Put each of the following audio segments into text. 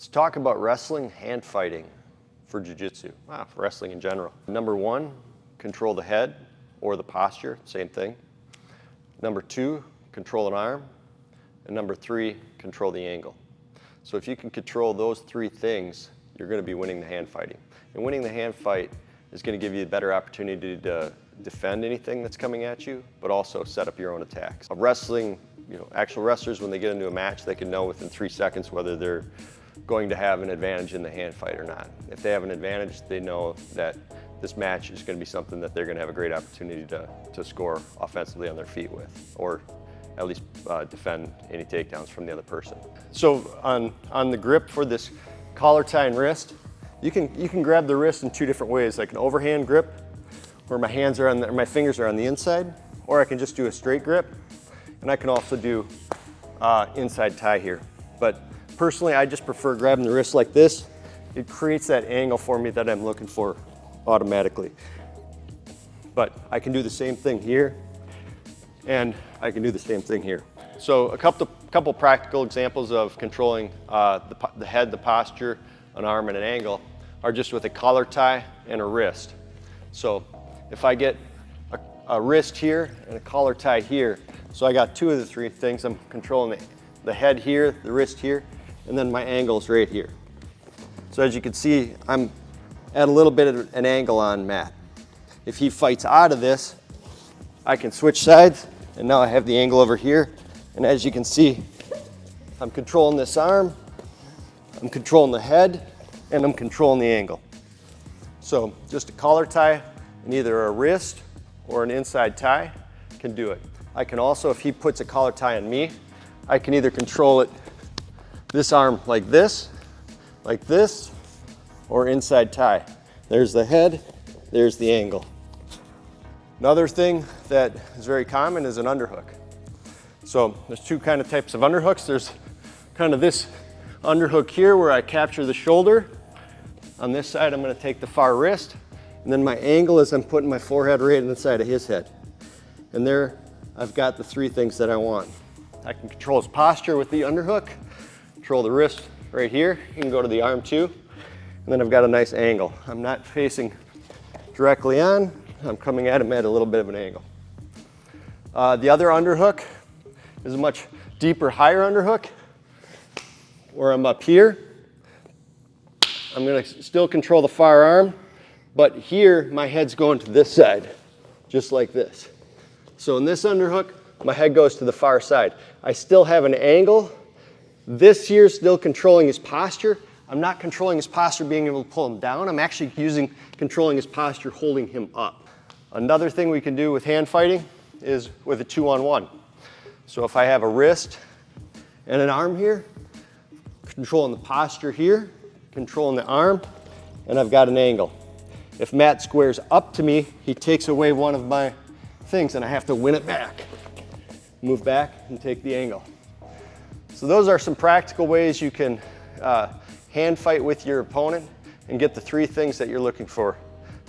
Let's talk about wrestling, hand fighting for Jiu Jitsu, for wrestling in general. Number one, control the head or the posture, same thing. Number two, control an arm. And number three, control the angle. So if you can control those three things, you're going to be winning the hand fighting. And winning the hand fight is going to give you a better opportunity to defend anything that's coming at you, but also set up your own attacks. Wrestling, actual wrestlers, when they get into a match, they can know within 3 seconds whether they're going to have an advantage in the hand fight or not. If they have an advantage, they know that this match is going to be something that they're going to have a great opportunity to score offensively on their feet with, or at least defend any takedowns from the other person. So on the grip for this collar tie and wrist, you can grab the wrist in 2 different ways, like an overhand grip, where my fingers are on the inside, or I can just do a straight grip, and I can also do inside tie here. But personally, I just prefer grabbing the wrist like this. It creates that angle for me that I'm looking for automatically. But I can do the same thing here, and I can do the same thing here. So a couple practical examples of controlling the head, the posture, an arm, and an angle are just with a collar tie and a wrist. So if I get a wrist here and a collar tie here, so I got 2 of the 3 things. I'm controlling the head here, the wrist here, and then my angle's right here. So as you can see, I'm at a little bit of an angle on Matt. If he fights out of this, I can switch sides, and now I have the angle over here. And as you can see, I'm controlling this arm, I'm controlling the head, and I'm controlling the angle. So just a collar tie and either a wrist or an inside tie can do it. I can also, if he puts a collar tie on me, I can either control it, this arm like this, or inside tie. There's the head, there's the angle. Another thing that is very common is an underhook. So there's 2 kind of types of underhooks. There's kind of this underhook here where I capture the shoulder. On this side, I'm going to take the far wrist, and then my angle is I'm putting my forehead right inside of his head. And there, I've got the 3 things that I want. I can control his posture with the underhook, control the wrist right here. You can go to the arm too. And then I've got a nice angle. I'm not facing directly on. I'm coming at him at a little bit of an angle. The other underhook is a much deeper, higher underhook, where I'm up here. I'm going to still control the far arm, but here my head's going to this side, just like this. So in this underhook, my head goes to the far side. I still have an angle. This here is still controlling his posture. I'm not controlling his posture being able to pull him down. I'm actually controlling his posture, holding him up. Another thing we can do with hand fighting is with a 2-on-1. So if I have a wrist and an arm here, controlling the posture here, controlling the arm, and I've got an angle. If Matt squares up to me, he takes away one of my things and I have to win it back. Move back and take the angle. So those are some practical ways you can hand fight with your opponent and get the 3 things that you're looking for: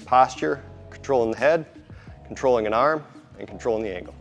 posture, controlling the head, controlling an arm, and controlling the angle.